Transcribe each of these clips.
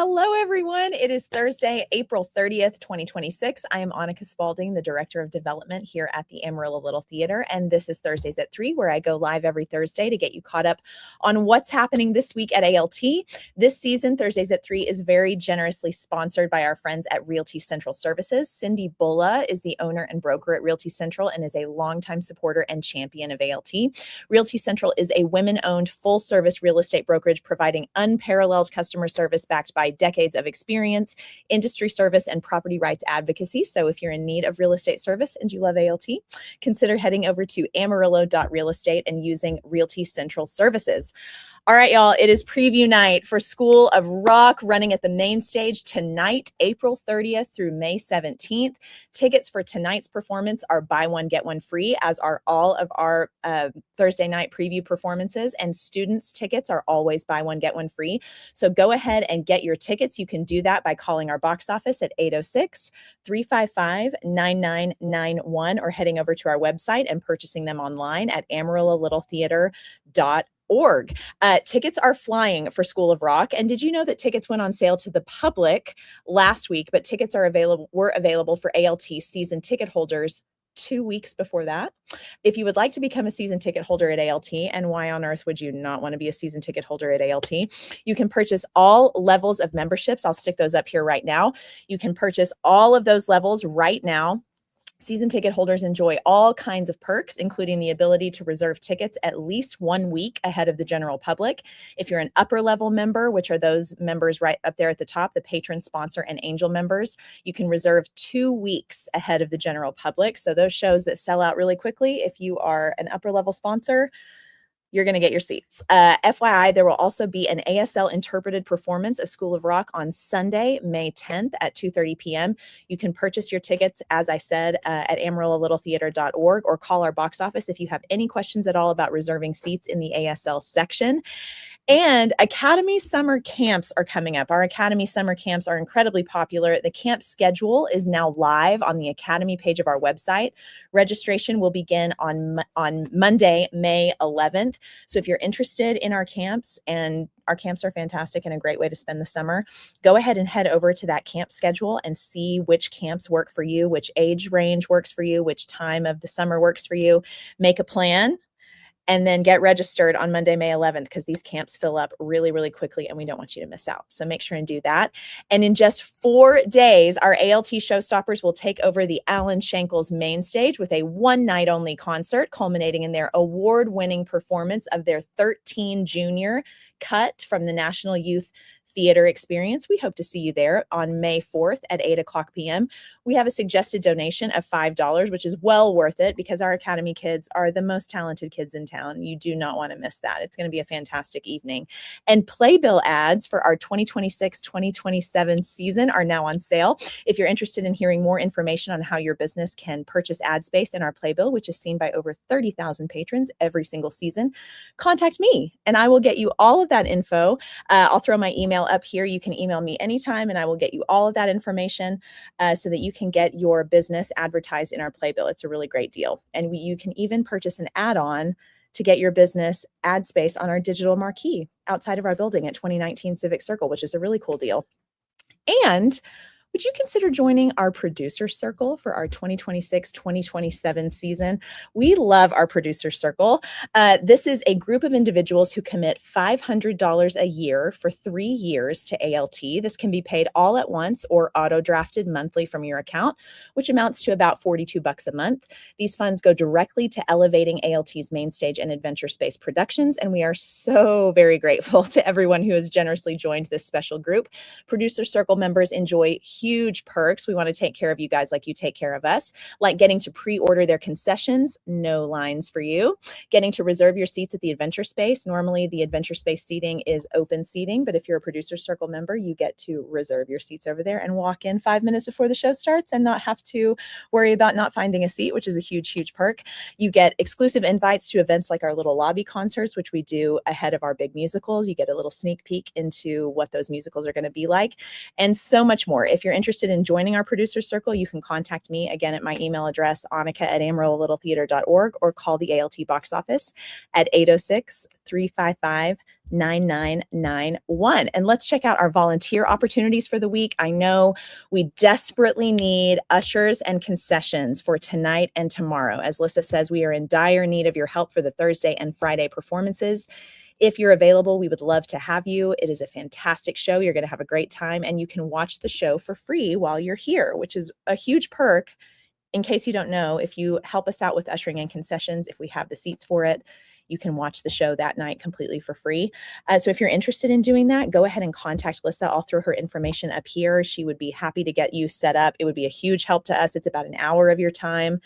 Hello, everyone. It is Thursday, April 30th, 2026. I am Annika Spalding, the Director of Development here at the Amarillo Little Theater, and this is Thursdays at 3, where I go live every Thursday to get you caught up on what's happening this week at ALT. This season, Thursdays at 3 is very generously sponsored by our friends at Realty Central Services. Cindy Bulla is the owner and broker at Realty Central and is a longtime supporter and champion of ALT. Realty Central is a women-owned, full-service real estate brokerage providing unparalleled customer service backed by decades of experience, industry service, and property rights advocacy. So if you're in need of real estate service and you love ALT, consider heading over to amarillo.realestate and using Realty Central Services. All right, y'all, it is preview night for School of Rock running at the main stage tonight, April 30th through May 17th. Tickets for tonight's performance are buy one, get one free, as are all of our Thursday night preview performances, and students' tickets are always buy one, get one free. So go ahead and get your tickets. You can do that by calling our box office at 806-355-9991 or heading over to our website and purchasing them online at AmarilloLittleTheater.org. Tickets are flying for School of Rock. And did you know that tickets went on sale to the public last week, but tickets were available for ALT season ticket holders 2 weeks before that? If you would like to become a season ticket holder at ALT, and why on earth would you not want to be a season ticket holder at ALT? You can purchase all levels of memberships. I'll stick those up here right now. You can purchase all of those levels right now. Season ticket holders enjoy all kinds of perks, including the ability to reserve tickets at least 1 week ahead of the general public. If you're an upper level member, which are those members right up there at the top, the patron, sponsor, and angel members, you can reserve 2 weeks ahead of the general public. So those shows that sell out really quickly, if you are an upper level sponsor, you're going to get your seats. FYI, there will also be an ASL interpreted performance of School of Rock on Sunday, May 10th at 2:30 p.m. You can purchase your tickets, as I said, at AmarilloLittleTheater.org or call our box office if you have any questions at all about reserving seats in the ASL section. And Academy Summer Camps are coming up. Our Academy Summer Camps are incredibly popular. The camp schedule is now live on the Academy page of our website. Registration will begin on Monday, May 11th. So if you're interested in our camps, and our camps are fantastic and a great way to spend the summer, go ahead and head over to that camp schedule and see which camps work for you, which age range works for you, which time of the summer works for you. Make a plan and then get registered on Monday, May 11th, because these camps fill up really, really quickly and we don't want you to miss out. So make sure and do that. And in just 4 days, our ALT Showstoppers will take over the Alan Shankles main stage with a one-night only concert, culminating in their award-winning performance of their 13 Junior cut from the National Youth Theater Experience. We hope to see you there on May 4th at 8:00 p.m. We have a suggested donation of $5, which is well worth it because our Academy kids are the most talented kids in town. You do not want to miss that. It's going to be a fantastic evening. And playbill ads for our 2026-2027 season are now on sale. If you're interested in hearing more information on how your business can purchase ad space in our playbill, which is seen by over 30,000 patrons every single season, contact me and I will get you all of that info. I'll throw my email up here. You can email me anytime and I will get you all of that information so that you can get your business advertised in our playbill. It's a really great deal. And you can even purchase an add-on to get your business ad space on our digital marquee outside of our building at 2019 Civic Circle, which is a really cool deal. And would you consider joining our producer circle for our 2026-2027 season? We love our producer circle. This is a group of individuals who commit $500 a year for 3 years to ALT. This can be paid all at once or auto-drafted monthly from your account, which amounts to about $42 a month. These funds go directly to elevating ALT's main stage and Adventure Space productions, and we are so very grateful to everyone who has generously joined this special group. Producer circle members enjoy huge perks. We want to take care of you guys like you take care of us, like getting to pre-order their concessions, no lines for you, getting to reserve your seats at the Adventure Space. Normally the Adventure Space seating is open seating, but if you're a Producer Circle member, you get to reserve your seats over there and walk in 5 minutes before the show starts and not have to worry about not finding a seat, which is a huge, huge perk. You get exclusive invites to events like our little lobby concerts, which we do ahead of our big musicals. You get a little sneak peek into what those musicals are going to be like, and so much more. If you're you're interested in joining our producer circle, you can contact me again at my email address, Annika@AmarilloLittleTheater.org, or call the ALT box office at 806-355-9991. And let's check out our volunteer opportunities for the week. I know we desperately need ushers and concessions for tonight and tomorrow. As Lissa says, we are in dire need of your help for the Thursday and Friday performances. If you're available, we would love to have you. It is a fantastic show. You're going to have a great time, and you can watch the show for free while you're here, which is a huge perk. In case you don't know, if you help us out with ushering and concessions, if we have the seats for it, you can watch the show that night completely for free. So if you're interested in doing that, go ahead and contact Lissa. I'll throw her information up here. She would be happy to get you set up. It would be a huge help to us. It's about an hour of your time.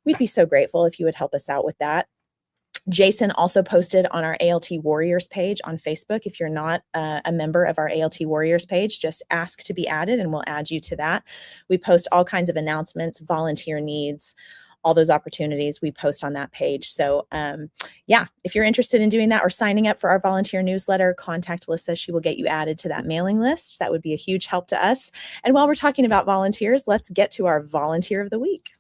We'd be so grateful if you would help us out with that. Jason also posted on our ALT Warriors page on Facebook. If you're not a member of our ALT Warriors page, just ask to be added and we'll add you to that. We post all kinds of announcements, volunteer needs, all those opportunities we post on that page. So yeah, if you're interested in doing that or signing up for our volunteer newsletter, contact Lissa. She will get you added to that mailing list. That would be a huge help to us. And while we're talking about volunteers, let's get to our volunteer of the week.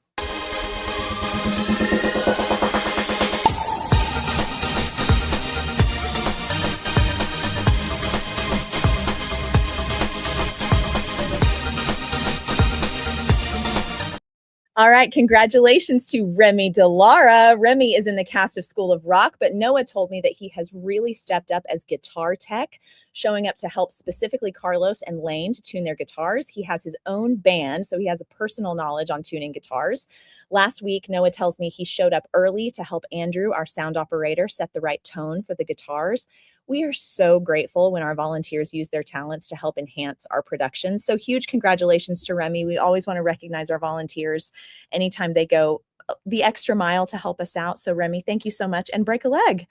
All right, congratulations to Remy Delara. Remy is in the cast of School of Rock, but Noah told me that he has really stepped up as guitar tech, showing up to help specifically Carlos and Lane to tune their guitars. He has his own band, so he has a personal knowledge on tuning guitars. Last week, Noah tells me he showed up early to help Andrew, our sound operator, set the right tone for the guitars. We are so grateful when our volunteers use their talents to help enhance our production. So huge congratulations to Remy. We always want to recognize our volunteers anytime they go the extra mile to help us out. So Remy, thank you so much, and break a leg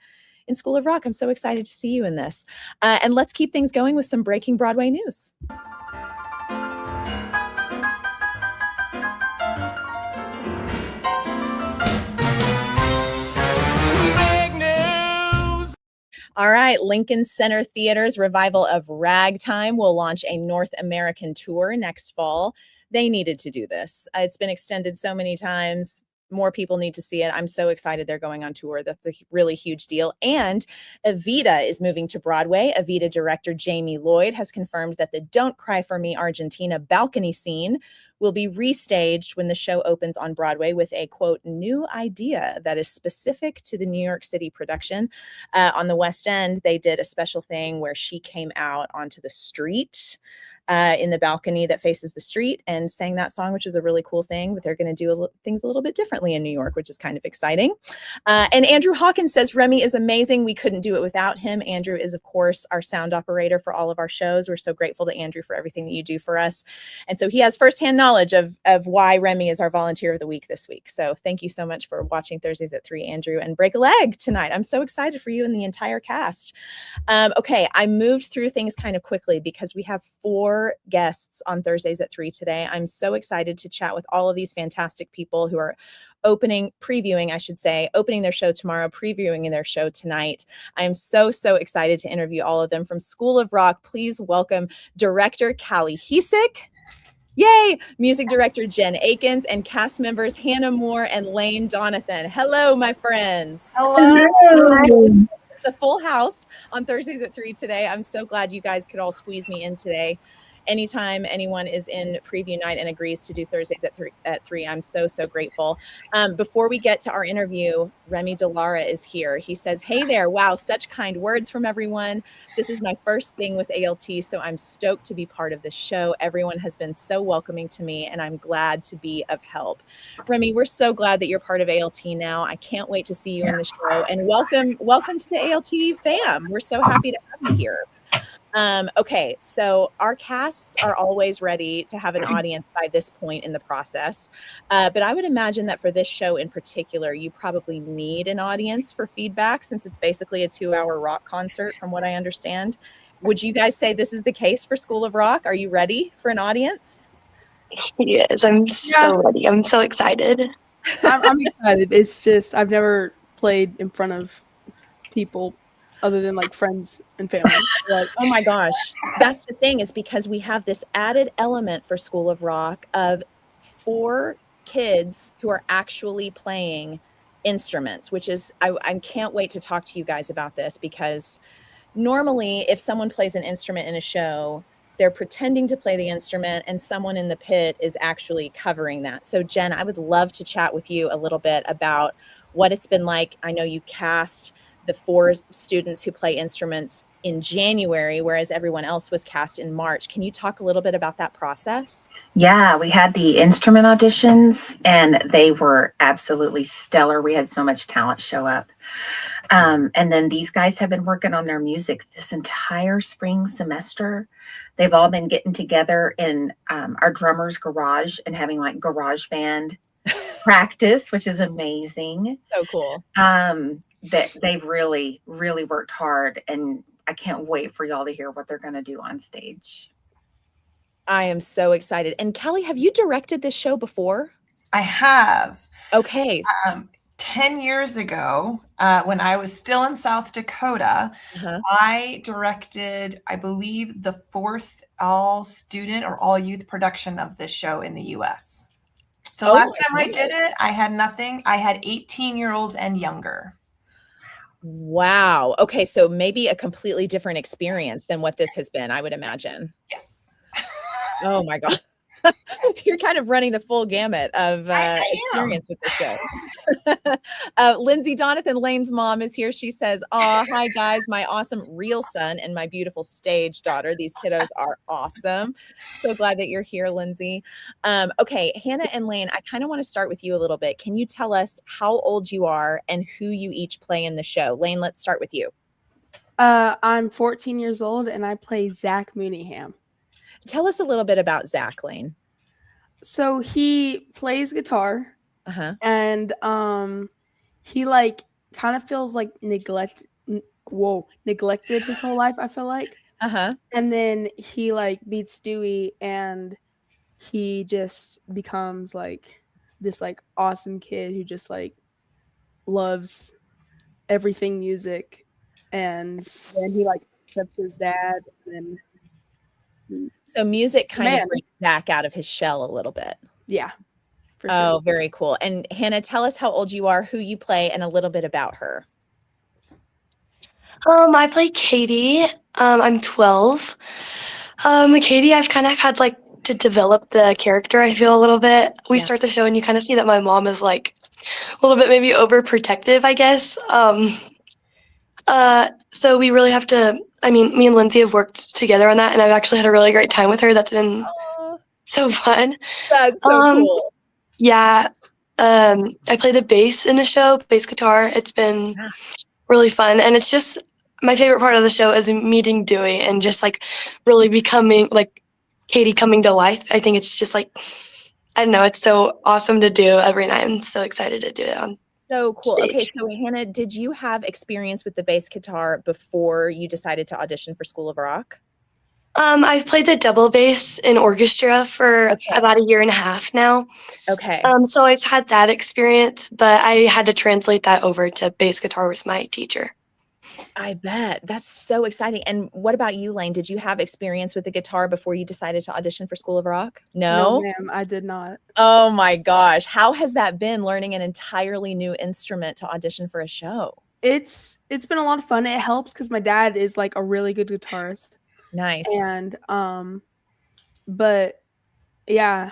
in School of Rock. I'm so excited to see you in this. And let's keep things going with some breaking Broadway news. All right, Lincoln Center Theater's revival of Ragtime will launch a North American tour next fall. They needed to do this. It's been extended so many times. More people need to see it. I'm so excited they're going on tour. That's a really huge deal. And Evita is moving to Broadway. Evita director Jamie Lloyd has confirmed that the Don't Cry for Me Argentina balcony scene will be restaged when the show opens on Broadway with a, quote, new idea that is specific to the New York City production. On the West End, they did a special thing where she came out onto the street in the balcony that faces the street and sang that song, which is a really cool thing. But they're going to do things a little bit differently in New York, which is kind of exciting. And Andrew Hawkins says Remy is amazing. We couldn't do it without him. Andrew is, of course, our sound operator for all of our shows. We're so grateful to Andrew for everything that you do for us. And so he has firsthand knowledge of why Remy is our volunteer of the week this week. So thank you so much for watching Thursdays at 3, Andrew, and break a leg tonight. I'm so excited for you and the entire cast. Okay, I moved through things kind of quickly because we have 4 guests on Thursdays at 3 today. I'm so excited to chat with all of these fantastic people who are opening their show tomorrow, previewing their show tonight. I am so excited to interview all of them. From School of Rock, please welcome director Callie Hesick. Yay! Music director Jen Akins and cast members Hannah Moore and Lane Donathan. Hello, my friends. Hello. It's a full house on Thursdays at 3 today. I'm so glad you guys could all squeeze me in today. Anytime anyone is in preview night and agrees to do Thursdays at 3, I'm so grateful. Before we get to our interview, Remy Delara is here. He says, hey there, wow, such kind words from everyone. This is my first thing with ALT, so I'm stoked to be part of this show. Everyone has been so welcoming to me, and I'm glad to be of help. Remy, we're so glad that you're part of ALT now. I can't wait to see you in the show, and welcome to the ALT fam. We're so happy to have you here. Okay, so our casts are always ready to have an audience by this point in the process. But I would imagine that for this show in particular, you probably need an audience for feedback since it's basically a 2-hour rock concert from what I understand. Would you guys say this is the case for School of Rock? Are you ready for an audience? Yes, I'm so ready. I'm so excited. I'm excited. It's just I've never played in front of people other than like friends and family. Like, Oh my gosh. That's the thing, is because we have this added element for School of Rock of 4 kids who are actually playing instruments, which is, I can't wait to talk to you guys about this, because normally if someone plays an instrument in a show, they're pretending to play the instrument and someone in the pit is actually covering that. So Jen, I would love to chat with you a little bit about what it's been like. I know you cast the 4 students who play instruments in January, whereas everyone else was cast in March. Can you talk a little bit about that process? Yeah, we had the instrument auditions and they were absolutely stellar. We had so much talent show up. And then these guys have been working on their music this entire spring semester. They've all been getting together in our drummer's garage and having like garage band practice, which is amazing. So cool. That they've really, really worked hard, and I can't wait for y'all to hear what they're going to do on stage. I am so excited. And Kelly, have you directed this show before? I have. Okay. 10 years ago, when I was still in South Dakota, Uh-huh. I directed, I believe, the 4th all student or all youth production of this show in the US. So Oh last my time I did it, I had nothing. I had 18-year-olds and younger. Wow. Okay. So maybe a completely different experience than what this has been, I would imagine. Yes. Oh my God. You're kind of running the full gamut of I am. experience with the show. Lindsay Donathan, Lane's mom, is here. She says, hi guys, my awesome real son and my beautiful stage daughter. These kiddos are awesome. So glad that you're here, Lindsay. Okay, Hannah and Lane, I kind of want to start with you a little bit. Can you tell us how old you are and who you each play in the show? Lane, let's start with you. I'm 14 years old and I play Zach Mooneyham. Tell us a little bit about Zach, Lane. So he plays guitar Uh-huh. and he like kind of feels like neglected his whole life, I feel like. Uh-huh. And then he like beats Dewey and he just becomes like this like awesome kid who just like loves everything music. And then he like accepts his dad, and then So music kind Man. of brings Zach out of his shell a little bit. yeah. For Oh, sure. very cool. And Hannah, tell us how old you are, who you play, and a little bit about her. I play Katie. I'm 12. Katie, I've kind of had like to develop the character, I feel, a little bit. We Yeah. start the show and you kind of see that my mom is like a little bit maybe overprotective, I guess. So we really have to, I mean, me and Lindsay have worked together on that, and I've actually had a really great time with her. That's been Oh, so fun. that's so cool. Yeah. I play the bass in the show, bass guitar. It's been Yeah. really fun. And it's just my favorite part of the show is meeting Dewey and just like really becoming like Katie coming to life. I think it's just like, I don't know, it's so awesome to do every night. I'm so excited to do it on. So cool. Okay, Stage. so Hannah, did you have experience with the bass guitar before you decided to audition for School of Rock? I've played the double bass in orchestra for Okay. about a year and a half now. Okay. So I've had that experience, but I had to translate that over to bass guitar with my teacher. I bet. That's so exciting. And what about you, Lane? Did you have experience with the guitar before you decided to audition for School of Rock? No, No? ma'am, I did not. Oh my gosh. How has that been, learning an entirely new instrument to audition for a show? It's been a lot of fun. It helps because my dad is like a really good guitarist. Nice. And but yeah,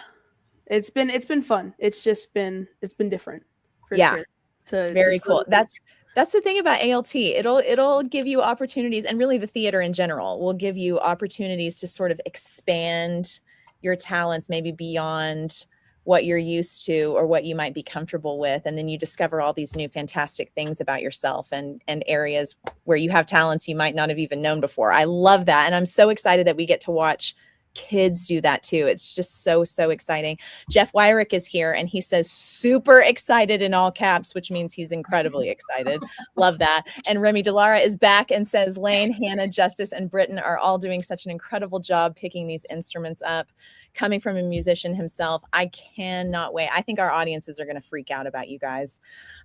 it's been fun. It's been different for Yeah. sure. To Very just cool. learn. That's the thing about ALT. It'll give you opportunities, and really the theater in general will give you opportunities to sort of expand your talents maybe beyond what you're used to or what you might be comfortable with. And then you discover all these new fantastic things about yourself and areas where you have talents you might not have even known before. I love that. And I'm so excited that we get to watch kids do that too. It's just so, so exciting. Jeff Wyrick is here and he says super excited in all caps, which means he's incredibly excited. Love that. And Remy Delara is back and says Lane, Hannah, Justice, and Britton are all doing such an incredible job picking these instruments up. Coming from a musician himself, I cannot wait. I think our audiences are going to freak out about you guys.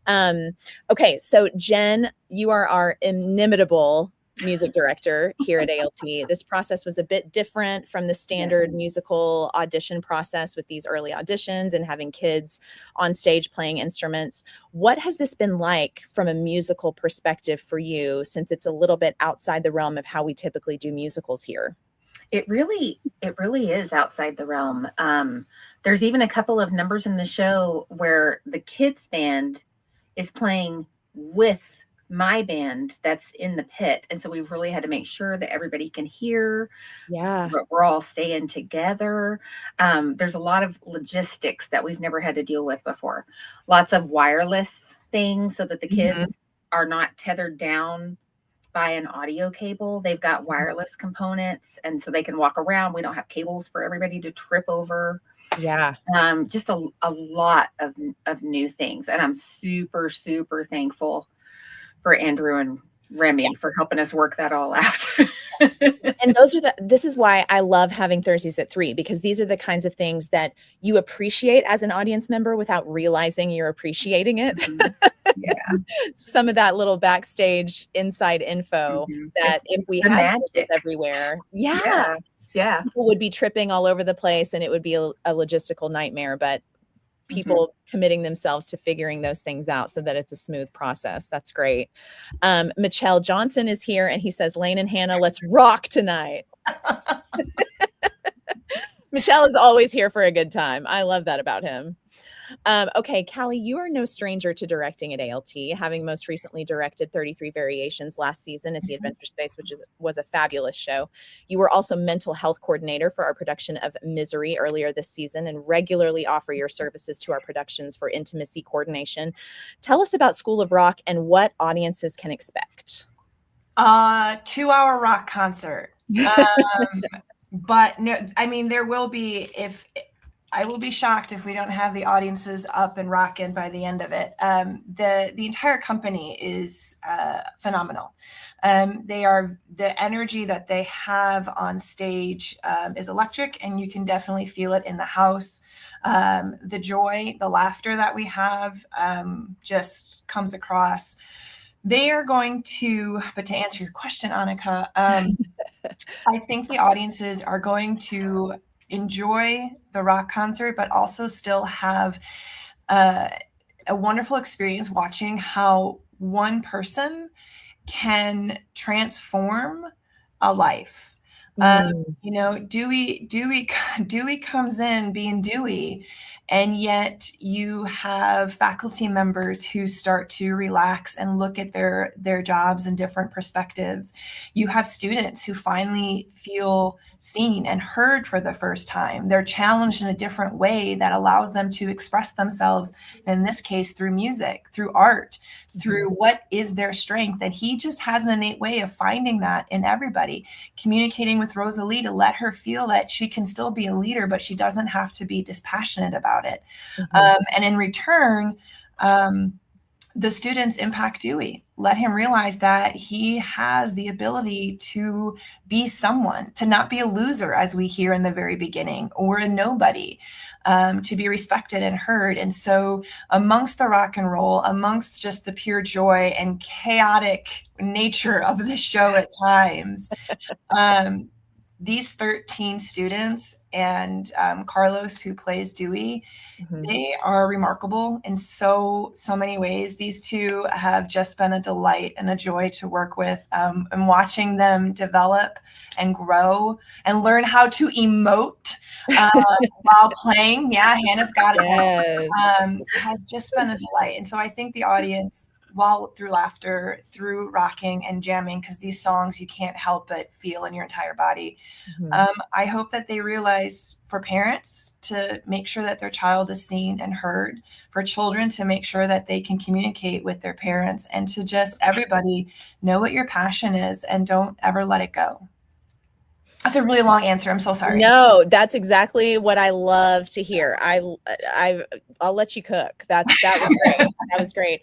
Okay, so Jen, you are our inimitable music director here at ALT. This process was a bit different from the standard musical audition process with these early auditions and having kids on stage playing instruments. What has this been like from a musical perspective for you, since it's a little bit outside the realm of how we typically do musicals here? It really is outside the realm. There's even a couple of numbers in the show where the kids band is playing with my band that's in the pit. And so we've really had to make sure that everybody can hear. Yeah. We're all staying together. There's a lot of logistics that we've never had to deal with before. Lots of wireless things so that the kids are not tethered down by an audio cable. They've got wireless components, and so they can walk around. We don't have cables for everybody to trip over. Yeah. Just a lot of new things. And I'm super, super thankful for Andrew and Remy for helping us work that all out. And this is why I love having Thursdays at 3, because these are the kinds of things that you appreciate as an audience member without realizing you're appreciating it. Yeah. Some of that little backstage inside info that if we had magic everywhere, yeah, people would be tripping all over the place and it would be a logistical nightmare, but people committing themselves to figuring those things out so that it's a smooth process. That's great. Michelle Johnson is here and he says, Lane and Hannah, let's rock tonight. Michelle is always here for a good time. I love that about him. Okay, Callie, you are no stranger to directing at ALT, having most recently directed 33 Variations last season at the Adventure Space, which was a fabulous show. You were also mental health coordinator for our production of Misery earlier this season and regularly offer your services to our productions for intimacy coordination. Tell us about School of Rock and what audiences can expect. 2-hour rock concert. But no, I mean, there will be, I will be shocked if we don't have the audiences up and rocking by the end of it. The entire company is phenomenal. The energy that they have on stage is electric, and you can definitely feel it in the house. The joy, the laughter that we have just comes across. They are going to, but to answer your question, Annika, I think the audiences are going to enjoy the rock concert, but also still have a wonderful experience watching how one person can transform a life. You know, Dewey comes in being Dewey, and yet you have faculty members who start to relax and look at their jobs in different perspectives. You have students who finally feel seen and heard for the first time. They're challenged in a different way that allows them to express themselves, in this case, through music, through art, through what is their strength. And he just has an innate way of finding that in everybody, communicating with Rosalie to let her feel that she can still be a leader, but she doesn't have to be dispassionate about it. And in return, the students impact Dewey. Let him realize that he has the ability to be someone, to not be a loser, as we hear in the very beginning, or a nobody, to be respected and heard. And so amongst the rock and roll, amongst just the pure joy and chaotic nature of the show at times, these 13 students and Carlos, who plays Dewey, they are remarkable in so many ways. These two have just been a delight and a joy to work with, and watching them develop and grow and learn how to emote while playing. Yeah, Hannah's got it. Yes. Has just been a delight. And so I think the audience, while through laughter, through rocking and jamming, because these songs you can't help but feel in your entire body. I hope that they realize, for parents to make sure that their child is seen and heard, for children to make sure that they can communicate with their parents, and to just everybody know what your passion is and don't ever let it go. That's a really long answer. I'm so sorry. No, that's exactly what I love to hear. I'll let you cook. That was great. That was great.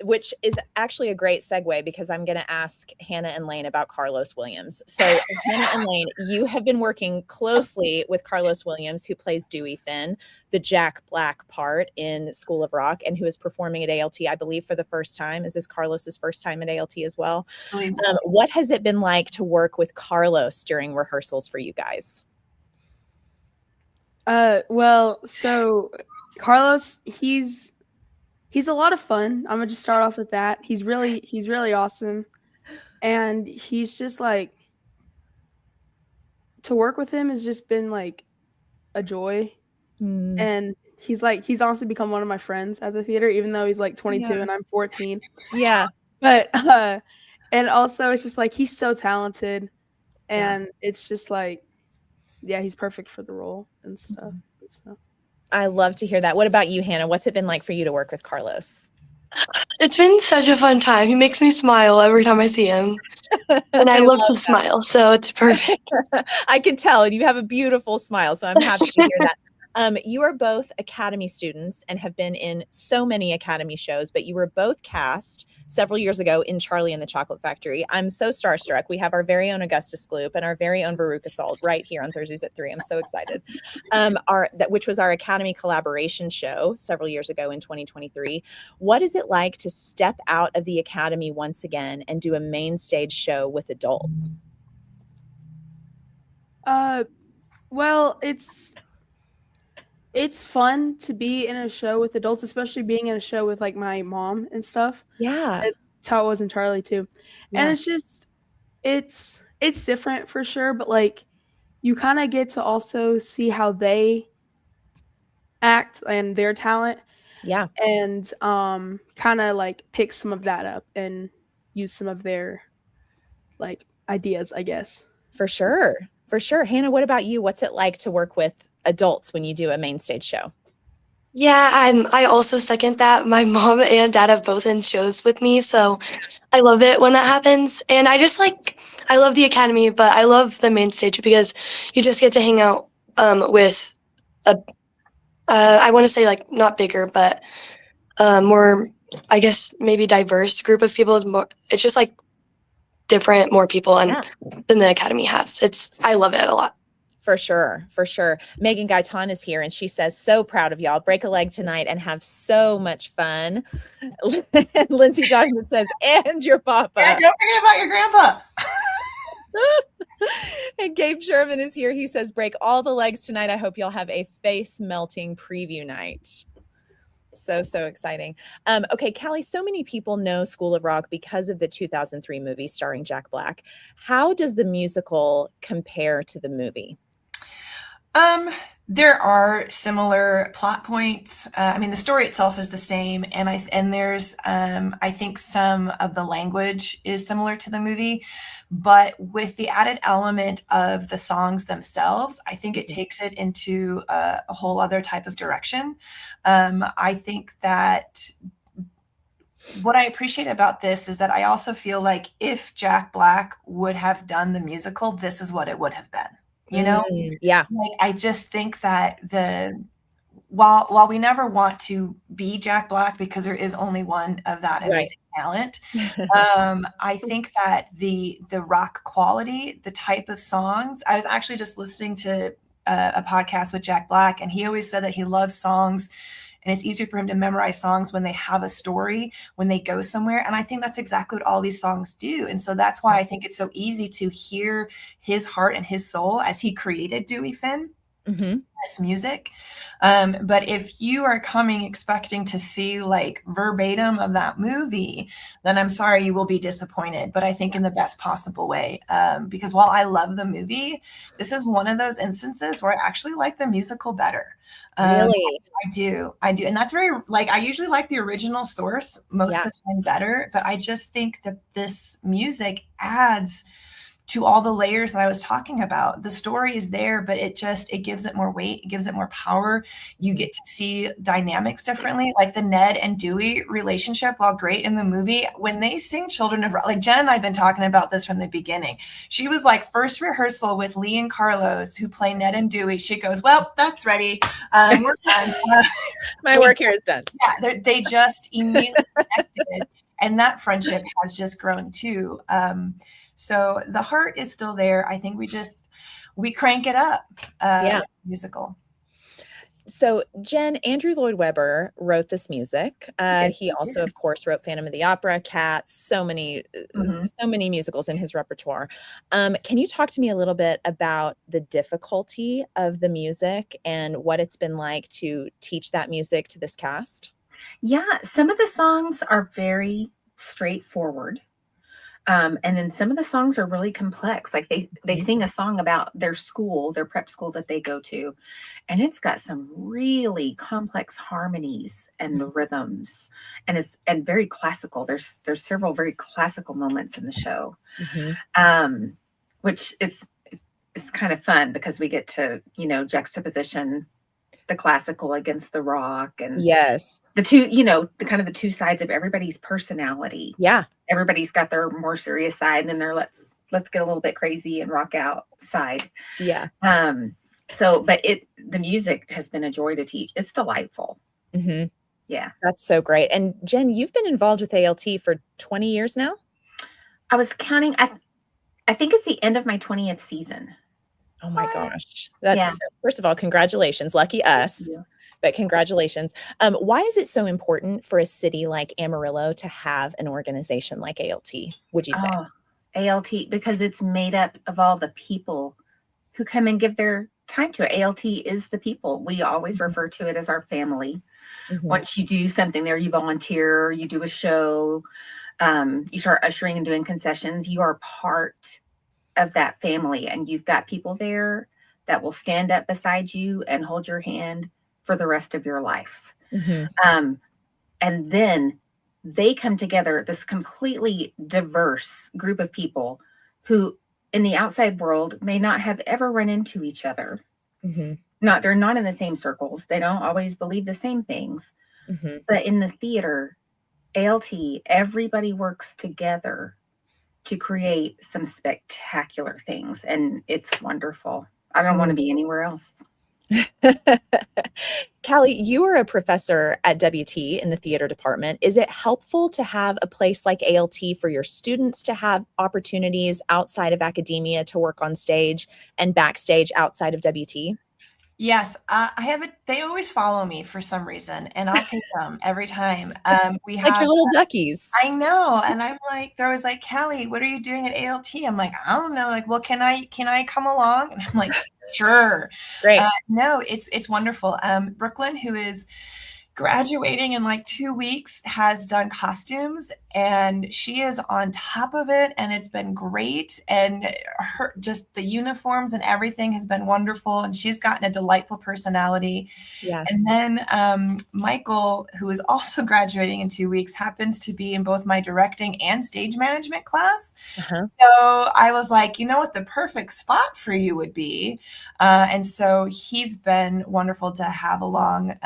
Which is actually a great segue because I'm going to ask Hannah and Lane about Carlos Williams. So Hannah and Lane, you have been working closely with Carlos Williams, who plays Dewey Finn, the Jack Black part in School of Rock, and who is performing at ALT, I believe, for the first time. Is this Carlos's first time at ALT as well? I believe so. What has it been like to work with Carlos during rehearsals for you guys? Well, so Carlos, he's a lot of fun. I'm gonna just start off with that. He's really awesome, and he's just like, to work with him has just been like a joy. And he's honestly become one of my friends at the theater, even though he's like 22 and I'm 14. Yeah. But and also it's just like he's so talented, and it's just like, yeah, he's perfect for the role and stuff. So I love to hear that. What about you, Hannah? What's it been like for you to work with Carlos? It's been such a fun time. He makes me smile every time I see him. And I love to smile, so it's perfect. I can tell, and you have a beautiful smile, so I'm happy to hear that. You are both Academy students and have been in so many Academy shows, but you were both cast several years ago in Charlie and the Chocolate Factory. I'm so starstruck. We have our very own Augustus Gloop and our very own Veruca Salt right here on Thursdays at 3. I'm so excited. Which was our Academy collaboration show several years ago in 2023. What is it like to step out of the Academy once again and do a main stage show with adults? well, it's fun to be in a show with adults, especially being in a show with like my mom and stuff. Yeah. That's how it was in Charlie too. Yeah. And it's just, it's different for sure, but like you kind of get to also see how they act and their talent. Yeah. And kind of like pick some of that up and use some of their like ideas, I guess. For sure. For sure. Hannah, what about you? What's it like to work with adults when you do a main stage show? Yeah, I also second that. My mom and dad have both in shows with me, so I love it when that happens. And I love the Academy, but I love the main stage because you just get to hang out with I want to say like not bigger, but more, I guess maybe diverse group of people. It's just like different, more people than the Academy has. I love it a lot. For sure. For sure. Megan Gaitan is here and she says, so proud of y'all. Break a leg tonight and have so much fun. Lindsay Johnson says, and your papa. Yeah, don't forget about your grandpa. And Gabe Sherman is here. He says, break all the legs tonight. I hope y'all have a face melting preview night. So exciting. Okay, Callie, so many people know School of Rock because of the 2003 movie starring Jack Black. How does the musical compare to the movie? There are similar plot points. I mean, the story itself is the same, and there's I think some of the language is similar to the movie, but with the added element of the songs themselves, I think it takes it into a whole other type of direction. I think that what I appreciate about this is that I also feel like if Jack Black would have done the musical, this is what it would have been. You know, yeah. Like, I just think that while we never want to be Jack Black because there is only one of that amazing talent, I think that the rock quality, the type of songs. I was actually just listening to a podcast with Jack Black, and he always said that he loves songs. And it's easier for him to memorize songs when they have a story, when they go somewhere. And I think that's exactly what all these songs do. And so that's why I think it's so easy to hear his heart and his soul as he created Dewey Finn, this music. But if you are coming expecting to see like verbatim of that movie, then I'm sorry, you will be disappointed. But I think in the best possible way. Because while I love the movie, this is one of those instances where I actually like the musical better. Really? I do. And that's very, like, I usually like the original source most of the time better, but I just think that this music adds to all the layers that I was talking about. The story is there, but it gives it more weight. It gives it more power. You get to see dynamics differently, like the Ned and Dewey relationship. While great in the movie, when they sing Children of Rock, like Jen and I have been talking about this from the beginning. She was like, first rehearsal with Lee and Carlos, who play Ned and Dewey. She goes, well, that's ready. We're done. My work here is done. Yeah, they just immediately connected, and that friendship has just grown too. So the heart is still there. I think we crank it up. Yeah. Musical. So Jen, Andrew Lloyd Webber wrote this music. He also, of course, wrote Phantom of the Opera, Cats, so many musicals in his repertoire. Can you talk to me a little bit about the difficulty of the music and what it's been like to teach that music to this cast? Yeah, some of the songs are very straightforward. And then some of the songs are really complex. Like they sing a song about their school, their prep school that they go to, and it's got some really complex harmonies and rhythms, and very classical. There's several very classical moments in the show, which is kind of fun because we get to juxtaposition the classical against the rock, and the two, the two sides of everybody's personality. Yeah. Everybody's got their more serious side, and then their let's get a little bit crazy and rock out side. Yeah. But the music has been a joy to teach. It's delightful. Mm-hmm. Yeah. That's so great. And Jen, you've been involved with ALT for 20 years now? I was counting. I think it's the end of my 20th season. Oh my gosh. That's first of all, congratulations. Lucky us. But congratulations. Why is it so important for a city like Amarillo to have an organization like ALT, would you say? ALT, because it's made up of all the people who come and give their time to it. ALT is the people. We always refer to it as our family. Mm-hmm. Once you do something there, you volunteer, you do a show, you start ushering and doing concessions, you are part of that family, and you've got people there that will stand up beside you and hold your hand for the rest of your life. Mm-hmm. And then they come together, this completely diverse group of people who in the outside world may not have ever run into each other. Mm-hmm. They're not in the same circles. They don't always believe the same things. Mm-hmm. But in the theater, ALT, everybody works together to create some spectacular things. And it's wonderful. I don't want to be anywhere else. Callie, you are a professor at WT in the theater department. Is it helpful to have a place like ALT for your students to have opportunities outside of academia to work on stage and backstage outside of WT? Yes, I have it. They always follow me for some reason, and I'll take them every time. We have like your little duckies. I know, and I'm like, they're always like, Callie, what are you doing at ALT? I'm like, I don't know. Like, well, can I come along? And I'm like, sure. Great. No, it's wonderful. Brooklyn, who is graduating in like 2 weeks, has done costumes, and she is on top of it, and it's been great. And just the uniforms and everything has been wonderful, and she's gotten a delightful personality. Yeah. And then Michael, who is also graduating in 2 weeks, happens to be in both my directing and stage management class. Uh-huh. So I was like, you know what the perfect spot for you would be. And so he's been wonderful to have along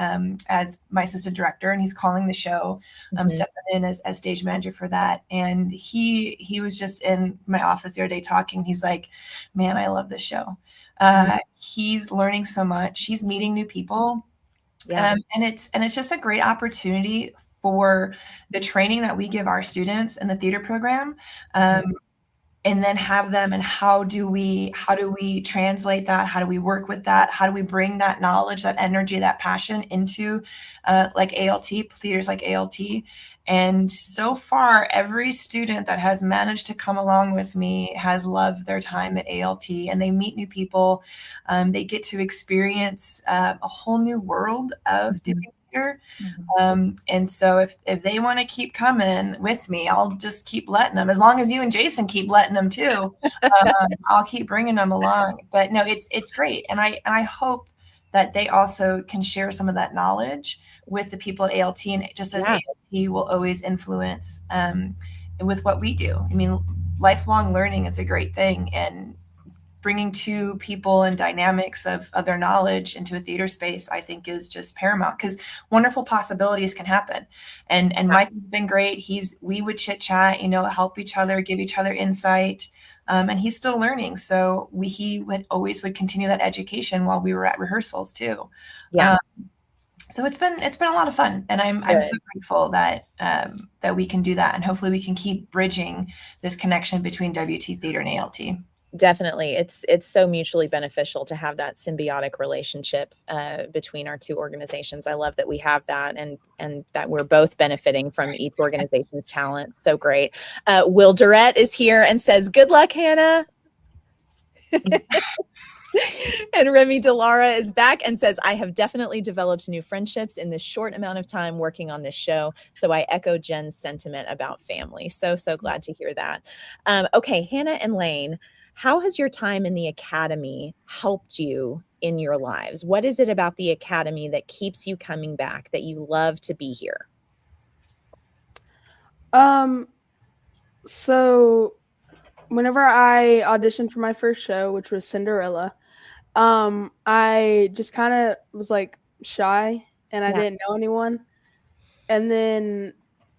as my assistant director, and he's calling the show, stepping in as stage manager for that. And he was just in my office the other day talking. He's like, man, I love this show. He's learning so much. He's meeting new people. Yeah. And it's just a great opportunity for the training that we give our students in the theater program. And then have them, and how do we translate that? How do we work with that? How do we bring that knowledge, that energy, that passion into like ALT, theaters like ALT? And so far, every student that has managed to come along with me has loved their time at ALT, and they meet new people. They get to experience a whole new world of doing theater. And so if they want to keep coming with me, I'll just keep letting them. As long as you and Jason keep letting them too, I'll keep bringing them along. But no, it's great, and I hope that they also can share some of that knowledge with the people at ALT, and just as ALT will always influence with what we do. I mean, lifelong learning is a great thing, and bringing two people and dynamics of their knowledge into a theater space, I think, is just paramount, because wonderful possibilities can happen. And Mike has been great. We would chit chat, help each other, give each other insight. And he's still learning. So he would always continue that education while we were at rehearsals too. Yeah. So it's been a lot of fun, and I'm so grateful that we can do that, and hopefully we can keep bridging this connection between WT Theater and ALT. Definitely. It's so mutually beneficial to have that symbiotic relationship between our two organizations. I love that we have that, and that we're both benefiting from each organization's talent. So great. Will Durrett is here and says, good luck, Hannah. And Remy Delara is back and says, I have definitely developed new friendships in this short amount of time working on this show. So I echo Jen's sentiment about family. So glad to hear that. Okay, Hannah and Lane, how has your time in the Academy helped you in your lives? What is it about the Academy that keeps you coming back, that you love to be here? So whenever I auditioned for my first show, which was Cinderella, I just kind of was like shy, and I didn't know anyone. And then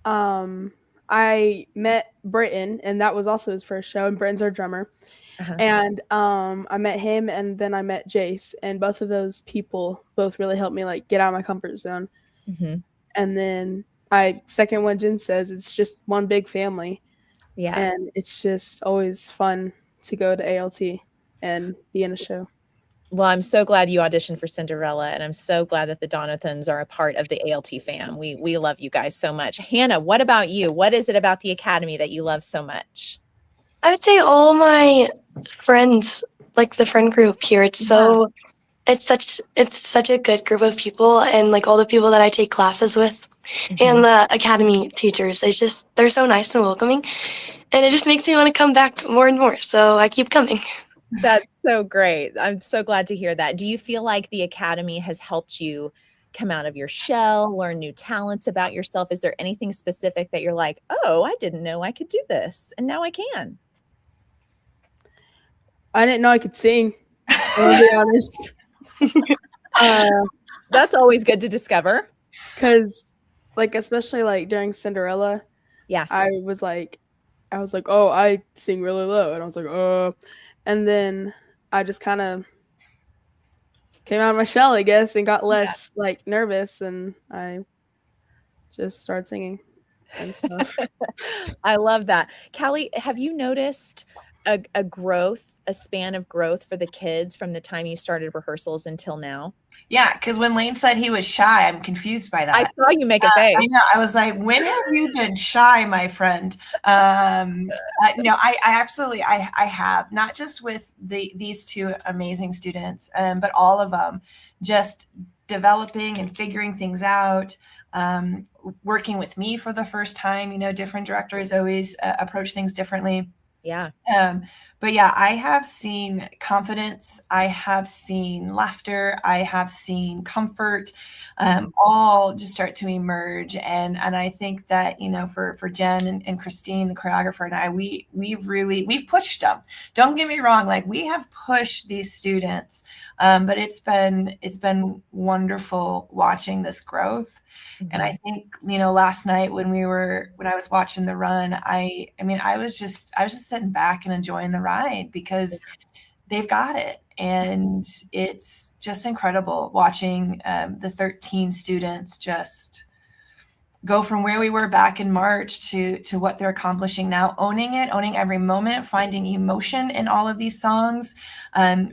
I met Britton, and that was also his first show, and Britton's our drummer. And I met him, and then I met Jace, and both of those people both really helped me like get out of my comfort zone. And then I second what Jen says, it's just one big family. Yeah. And it's just always fun to go to ALT and be in a show. Well, I'm so glad you auditioned for Cinderella, and I'm so glad that the Donathans are a part of the ALT fam. We love you guys so much. Hannah, what about you? What is it about the Academy that you love so much? I would say all my friends, like the friend group here. It's such a good group of people, and like all the people that I take classes with, and the Academy teachers. They're so nice and welcoming, and it just makes me want to come back more and more. So I keep coming. That's so great. I'm so glad to hear that. Do you feel like the Academy has helped you come out of your shell, learn new talents about yourself? Is there anything specific that you're like, oh, I didn't know I could do this, and now I can? I didn't know I could sing, I'll be honest. That's always good to discover. Because, like, especially like during Cinderella, I was like, oh, I sing really low, and I was like, and then I just kind of came out of my shell, I guess, and got less like nervous, and I just started singing and stuff. I love that. Callie, have you noticed a growth, a span of growth for the kids from the time you started rehearsals until now? Yeah, because when Lane said he was shy, I'm confused by that. I saw you make a face. I know. I was like, when have you been shy, my friend? No, I absolutely, I have, not just with these two amazing students, but all of them, just developing and figuring things out, working with me for the first time. Different directors always approach things differently. Yeah. But yeah, I have seen confidence. I have seen laughter. I have seen comfort, all just start to emerge. And I think that, for Jen and Christine, the choreographer, and I, we've pushed them. Don't get me wrong. Like, we have pushed these students, but it's been wonderful watching this growth. And I think, last night when I was watching the run, I was just sitting back and enjoying the ride, because they've got it. And it's just incredible watching the 13 students just go from where we were back in March to what they're accomplishing now, owning every moment, finding emotion in all of these songs,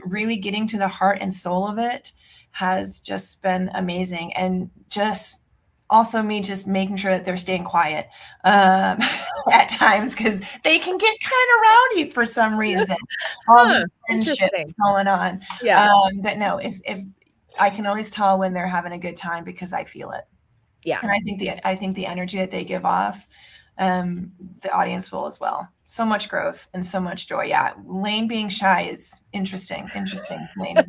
really getting to the heart and soul of it has just been amazing. And just also me just making sure that they're staying quiet at times, because they can get kind of rowdy for some reason. All these friendships going on. Yeah. But no, if I can always tell when they're having a good time, because I feel it. Yeah. And I think the energy that they give off, the audience will as well. So much growth and so much joy. Yeah. Lane being shy is interesting. Lane.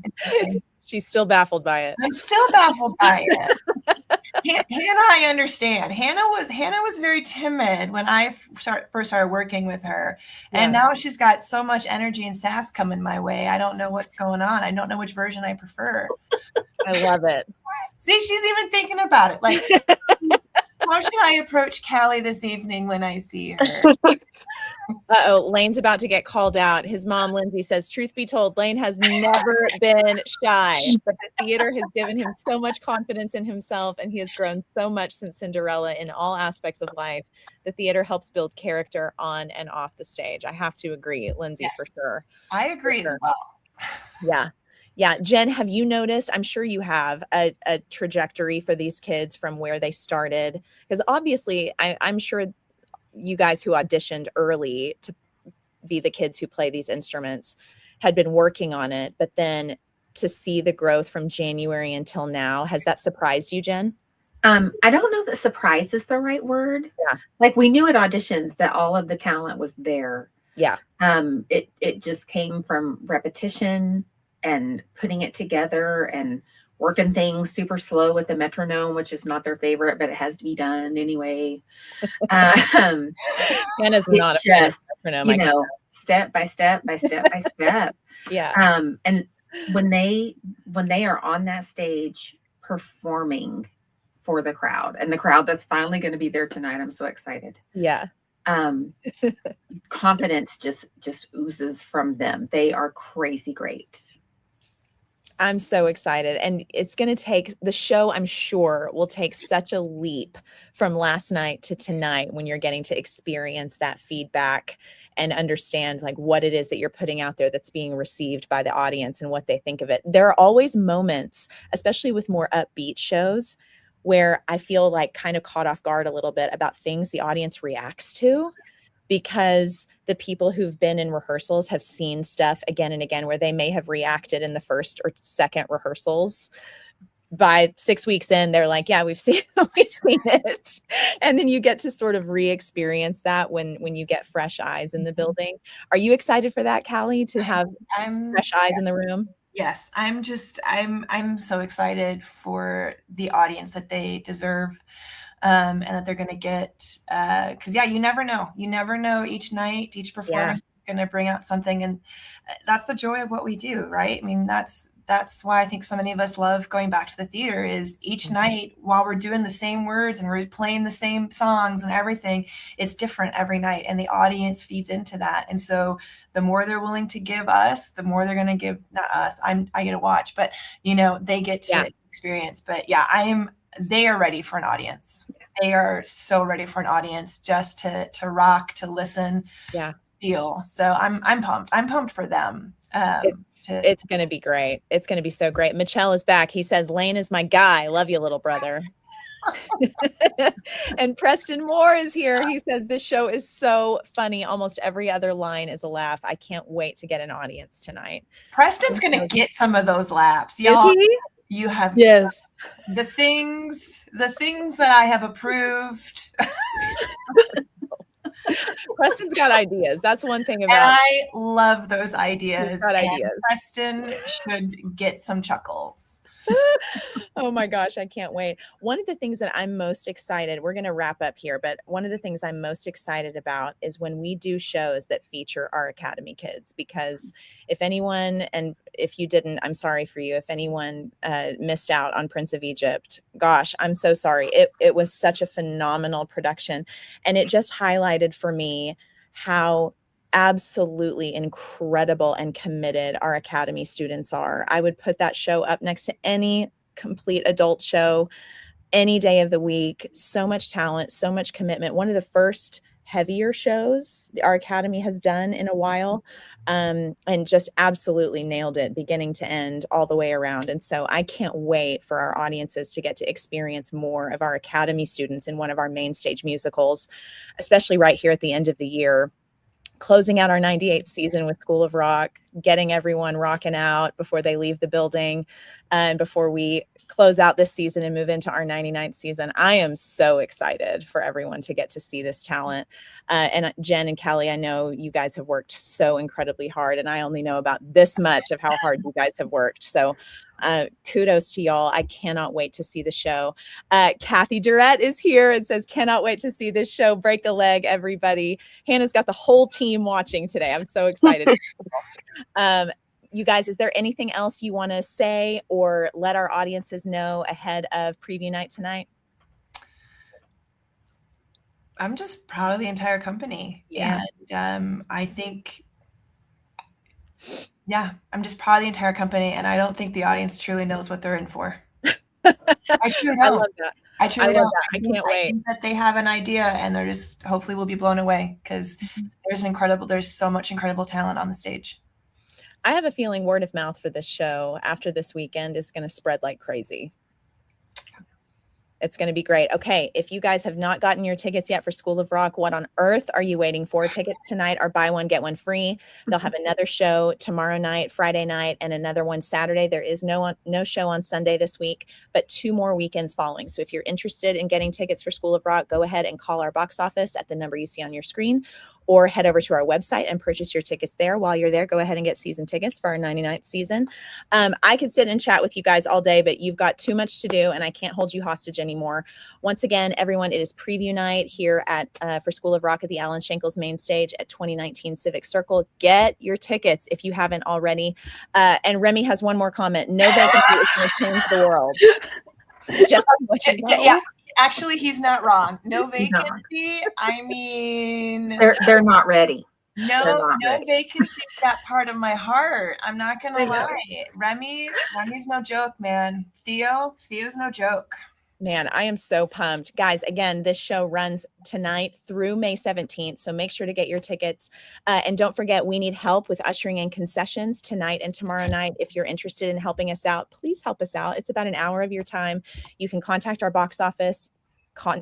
Interesting. She's still baffled by it. I'm still baffled by it. Hannah, I understand. Hannah was very timid when I first started working with her, and Yeah. now she's got so much energy and sass coming my way. I don't know what's going on. I don't know which version I prefer. I love it. See, she's even thinking about it. Like, how should I approach Callie this evening when I see her? Uh-oh, Lane's about to get called out. His mom, Lindsay, says, truth be told, Lane has never been shy, but the theater has given him so much confidence in himself, and he has grown so much since Cinderella in all aspects of life. The theater helps build character on and off the stage. I have to agree, Lindsay, for Yes. sure. I agree For as sure. well. Yeah. Yeah. Jen, have you noticed? I'm sure you have a trajectory for these kids from where they started. Because obviously, I'm sure you guys who auditioned early to be the kids who play these instruments had been working on it. But then to see the growth from January until now, has that surprised you, Jen? I don't know that surprise is the right word. Yeah. Like we knew at auditions that all of the talent was there. Yeah. It just came from repetition and putting it together and working things super slow with the metronome, which is not their favorite, but it has to be done anyway. Hannah's It's not a fan of just, metronome, you I can know, step by step by step by step. tell. Yeah. And when they are on that stage performing for the crowd, and the crowd that's finally going to be there tonight, I'm so excited. Yeah. Confidence just oozes from them. They are crazy great. I'm so excited. And it's going to take the show, I'm sure, will take such a leap from last night to tonight when you're getting to experience that feedback and understand like what it is that you're putting out there that's being received by the audience and what they think of it. There are always moments, especially with more upbeat shows, where I feel like kind of caught off guard a little bit about things the audience reacts to, because the people who've been in rehearsals have seen stuff again and again where they may have reacted in the first or second rehearsals. By 6 weeks in, they're like, yeah, we've seen it. And then you get to sort of re-experience that when you get fresh eyes in the building. Are you excited for that, Callie, to have fresh eyes in the room? Yes, I'm so excited for the audience that they deserve. And that they're going to get, because you never know each night, each performance is going to bring out something. And that's the joy of what we do, right? I mean, that's why I think so many of us love going back to the theater, is each night while we're doing the same words and we're playing the same songs and everything, it's different every night. And the audience feeds into that. And so the more they're willing to give us, the more they're going to give, not us, I get to watch, but they get to experience. But they are ready for an audience. They are so ready for an audience just to rock, to listen, feel. So I'm pumped. I'm pumped for them. It's going to be great. It's going to be so great. Michelle is back. He says, Lane is my guy. Love you, little brother. And Preston Moore is here. He says, this show is so funny. Almost every other line is a laugh. I can't wait to get an audience tonight. Preston's going to get some of those laughs. Y'all. You have the things that I have approved. Preston's got ideas. That's one thing about. And I love those ideas. Ideas. Preston should get some chuckles. Oh my gosh, I can't wait. One of the things that I'm most excited, we're going to wrap up here, but one of the things I'm most excited about is when we do shows that feature our Academy kids, because if anyone, and if you didn't, I'm sorry for you, if anyone missed out on Prince of Egypt, gosh, I'm so sorry. It was such a phenomenal production. And it just highlighted for me how absolutely incredible and committed our Academy students are. I would put that show up next to any complete adult show any day of the week. So much talent, so much commitment. One of the first heavier shows our Academy has done in a while, and just absolutely nailed it beginning to end all the way around. And so I can't wait for our audiences to get to experience more of our Academy students in one of our main stage musicals, especially right here at the end of the year, closing out our 98th season with School of Rock, getting everyone rocking out before they leave the building and before we close out this season and move into our 99th season. I am so excited for everyone to get to see this talent. And Jen and Kelly, I know you guys have worked so incredibly hard, and I only know about this much of how hard you guys have worked. So kudos to y'all. I cannot wait to see the show. Kathy Durrett is here and says, cannot wait to see this show. Break a leg, everybody. Hannah's got the whole team watching today. I'm so excited. You guys, is there anything else you want to say or let our audiences know ahead of preview night tonight? I'm just proud of the entire company. Yeah. And I think, yeah, I'm just proud of the entire company. And I don't think the audience truly knows what they're in for. I truly don't. I love that. I truly love don't. that. I can't wait. I think that they have an idea and they're just, hopefully will be blown away, because there's so much incredible talent on the stage. I have a feeling word of mouth for this show after this weekend is going to spread like crazy. It's going to be great. Okay, if you guys have not gotten your tickets yet for School of Rock, what on earth are you waiting for? Tickets tonight are buy one, get one free. They'll have another show tomorrow night, Friday night, and another one Saturday. There is no show on Sunday this week, but 2 more weekends following. So if you're interested in getting tickets for School of Rock, go ahead and call our box office at the number you see on your screen, or head over to our website and purchase your tickets there. While you're there, go ahead and get season tickets for our 99th season. I could sit and chat with you guys all day, but you've got too much to do and I can't hold you hostage anymore. Once again, everyone, it is preview night here at for School of Rock at the Alan Shankles main stage at 2019 Civic Circle. Get your tickets if you haven't already. And Remy has one more comment. No vacancy is going to change the world. Yeah. Actually, he's not wrong. No vacancy. I mean, They're not ready. no vacancy. That part of my heart. I'm not gonna lie. Remy's no joke, man. Theo's no joke. Man, I am so pumped. Guys, again, this show runs tonight through May 17th, so make sure to get your tickets. And don't forget, we need help with ushering in concessions tonight and tomorrow night. If you're interested in helping us out, please help us out. It's about an hour of your time. You can contact our box office.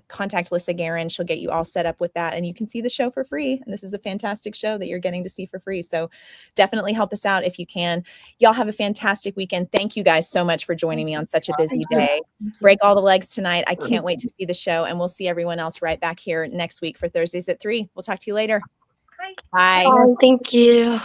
Contact Lissa Guerin. She'll get you all set up with that, and you can see the show for free. And this is a fantastic show that you're getting to see for free. So definitely help us out if you can. Y'all have a fantastic weekend. Thank you guys so much for joining me on such a busy day. Break all the legs tonight. I can't wait to see the show, and we'll see everyone else right back here next week for Thursdays at 3. We'll talk to you later. Bye. Bye. Thank you.